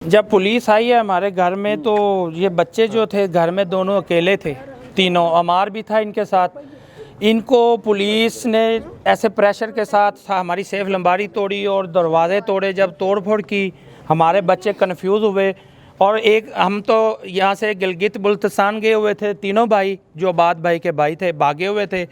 जब पुलिस आई है हमारे घर में तो ये बच्चे जो थे घर में दोनों अकेले थे, तीनों। अमार भी था इनके साथ। इनको पुलिस ने ऐसे प्रेशर के साथ हमारी सेफ लंबारी तोड़ी और दरवाजे तोड़े। जब तोड़ फोड़ की हमारे बच्चे कंफ्यूज हुए और एक हम तो यहाँ से गिलगित बुल्तिस्तान गए हुए थे, तीनों भाई जो बाद भाई के भाई थे भागे हुए थे।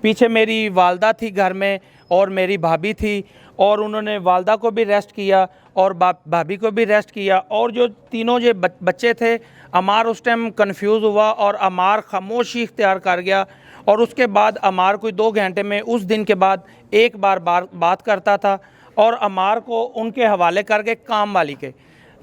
पीछे मेरी वालदा थी घर में और मेरी भाभी थी और उन्होंने वालदा को भी रेस्ट किया और भाभी को भी रेस्ट किया। और जो तीनों जो बच्चे थे, अमार उस टाइम कंफ्यूज हुआ और अमार खामोशी इख्तियार कर गया। और उसके बाद अमार कोई 2 घंटे में उस दिन के बाद एक बार बात करता था और अमार को उनके हवाले करके काम वाली के,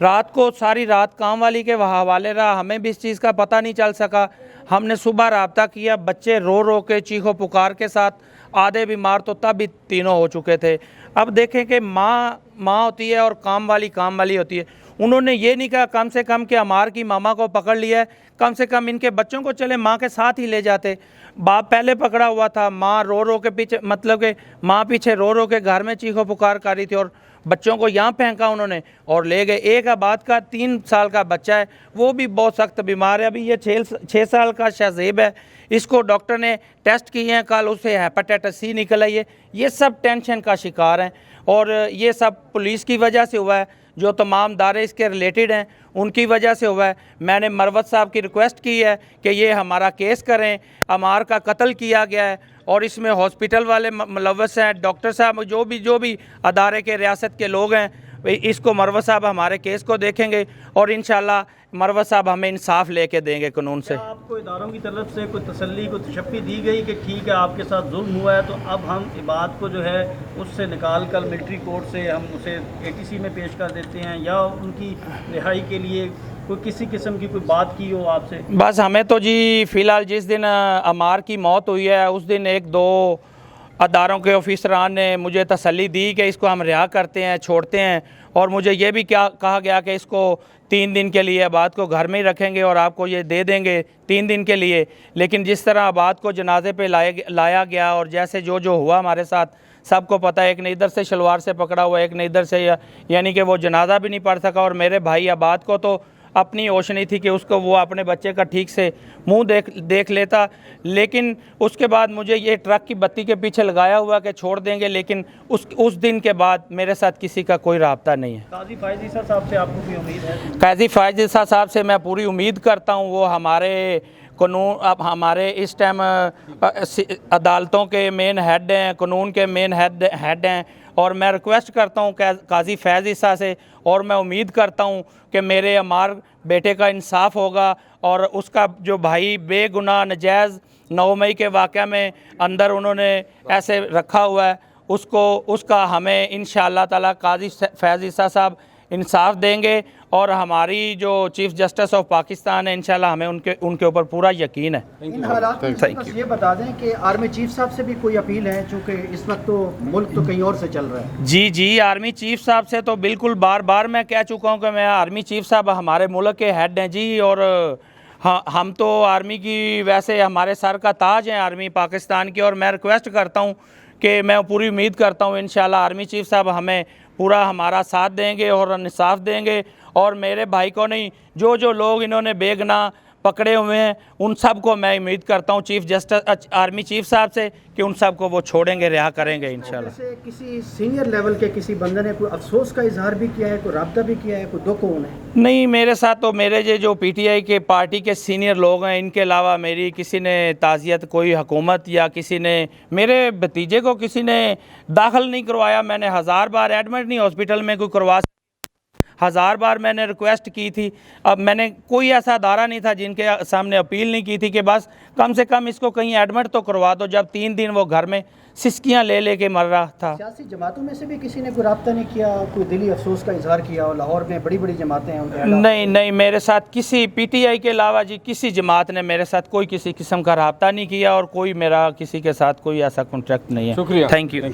रात को सारी रात काम वाली के हवाले रहा। हमें भी इस चीज़ का पता नहीं चल सका। हमने सुबह रब्ता किया, बच्चे रो रो के चीखो पुकार के साथ, आधे बीमार तो तब भी तीनों हो चुके थे। अब देखें कि माँ होती है और काम वाली होती है। उन्होंने ये नहीं कहा कम से कम कि अमार की मामा को पकड़ लिया है, कम से कम इनके बच्चों को चले माँ के साथ ही ले जाते। बाप पहले पकड़ा हुआ था, माँ रो रो के पीछे, मतलब कि माँ पीछे रो रो के घर में चीखो पुकार कर रही थी और बच्चों को यहाँ फेंका उन्होंने और ले गए। एक आबाद का 3 साल का बच्चा है, वो भी बहुत सख्त बीमार है। अभी ये 6 साल का शहजेब है, इसको डॉक्टर ने टेस्ट किए हैं, कल उसे हेपेटाइटिस C निकल आई है। ये सब टेंशन का शिकार हैं और ये सब पुलिस की वजह से हुआ है। जो तमाम दारे इसके रिलेटेड हैं उनकी वजह से हुआ है। मैंने मरवत साहब की रिक्वेस्ट की है कि ये हमारा केस करें। अमार का कत्ल किया गया है और इसमें हॉस्पिटल वाले मुलव्वस हैं, डॉक्टर साहब जो भी अदारे के रियासत के लोग हैं, इसको मरवत साहब हमारे केस को देखेंगे और इंशाल्लाह मरवत साहब हमें इंसाफ लेके देंगे कानून से। आपको इदारों की तरफ से कोई तसल्ली, कोई तशफ़ी दी गई कि ठीक है आपके साथ जुल्म हुआ है तो अब हम इबाद को जो है उससे निकाल कर मिलिट्री कोर्ट से हम उसे ATC में पेश कर देते हैं, या उनकी रिहाई के लिए कोई किसी किस्म की कोई बात की हो आपसे? बस हमें तो जी फ़िलहाल जिस दिन अमार की मौत हुई है उस दिन 1-2 अदारों के ऑफिसरान ने मुझे तसल्ली दी कि इसको हम रिहा करते हैं, छोड़ते हैं। और मुझे ये भी क्या कहा गया कि इसको 3 दिन के लिए आबाद को घर में ही रखेंगे और आपको ये दे देंगे 3 दिन के लिए। लेकिन जिस तरह आबाद को जनाजे पे लाया गया और जैसे जो हुआ हमारे साथ सबको पता है, एक ने इधर से शलवार से पकड़ा हुआ, एक ने इधर से, यानी कि वो जनाजा भी नहीं पढ़ सका। और मेरे भाई आबाद को तो अपनी होश नहीं थी कि उसको वो अपने बच्चे का ठीक से मुंह देख लेता। लेकिन उसके बाद मुझे ये ट्रक की बत्ती के पीछे लगाया हुआ कि छोड़ देंगे, लेकिन उस दिन के बाद मेरे साथ किसी का कोई राब्ता नहीं है। काजी फ़ायज़ ईसा साहब से आपको कोई उम्मीद है? काजी फ़ायज़ ईसा साहब से मैं पूरी उम्मीद करता हूँ। वो हमारे कानून, अब हमारे इस टाइम अदालतों के मेन हेड हैं, कानून के मेन हेड हैं और मैं रिक्वेस्ट करता हूँ काजी फ़ायज़ ईसा से और मैं उम्मीद करता हूँ कि मेरे अमार बेटे का इंसाफ होगा और उसका जो भाई बेगुनाह नजायज़ 9 मई के वाक़या में अंदर उन्होंने ऐसे रखा हुआ है उसका हमें इंशाअल्लाह ताला काजी फ़ायज़ ईसा साहब इंसाफ देंगे। और हमारी जो चीफ़ जस्टिस ऑफ पाकिस्तान है, इंशाल्लाह हमें उनके ऊपर पूरा यकीन है। इन हालात में बस ये बता दें कि आर्मी चीफ साहब से भी कोई अपील है, चूँकि इस वक्त तो मुल्क तो कहीं और से चल रहा है। जी आर्मी चीफ साहब से तो बिल्कुल बार मैं कह चुका हूँ कि मैं आर्मी चीफ साहब हमारे मुल्क के हेड हैं जी। और हाँ, हम तो आर्मी की वैसे हमारे सर का ताज हैं आर्मी पाकिस्तान की। और मैं रिक्वेस्ट करता हूँ कि मैं पूरी उम्मीद करता हूँ इंशाल्लाह आर्मी चीफ साहब हमें पूरा हमारा साथ देंगे और इंसाफ देंगे। और मेरे भाई को नहीं, जो लोग इन्होंने बेगुनाह पकड़े हुए हैं उन सब को मैं उम्मीद करता हूँ चीफ जस्टिस आर्मी चीफ साहब से कि उन सब को वो छोड़ेंगे, रिहा करेंगे इंशाल्लाह। किसी सीनियर लेवल के किसी बंदे ने कोई अफसोस का इजहार भी किया है, कोई राब्ता भी किया है, कोई दुख उन्हें? नहीं, मेरे साथ तो मेरे जो PTI के पार्टी के सीनियर लोग हैं, इनके अलावा मेरी किसी ने ताज़ियत, कोई हुकूमत या किसी ने मेरे भतीजे को किसी ने दाखिल नहीं करवाया। मैंने 1000 बार एडमिट नहीं हॉस्पिटल में कोई करवा, 1000 बार मैंने रिक्वेस्ट की थी। अब मैंने कोई ऐसा अदारा नहीं था जिनके सामने अपील नहीं की थी कि बस कम से कम इसको कहीं एडमिट तो करवा दो, जब 3 दिन वो घर में सिसकियाँ ले के मर रहा था। सियासी जमातों में से भी किसी ने कोई राब्ता नहीं किया, कोई दिली अफसोस का इजहार किया? और लाहौर में बड़ी जमातें हैं। नहीं, मेरे साथ किसी PTI के अलावा जी किसी जमात ने मेरे साथ कोई किसी किस्म का राब्ता नहीं किया और कोई मेरा किसी के साथ कोई ऐसा कॉन्ट्रैक्ट नहीं है। शुक्रिया, थैंक यू।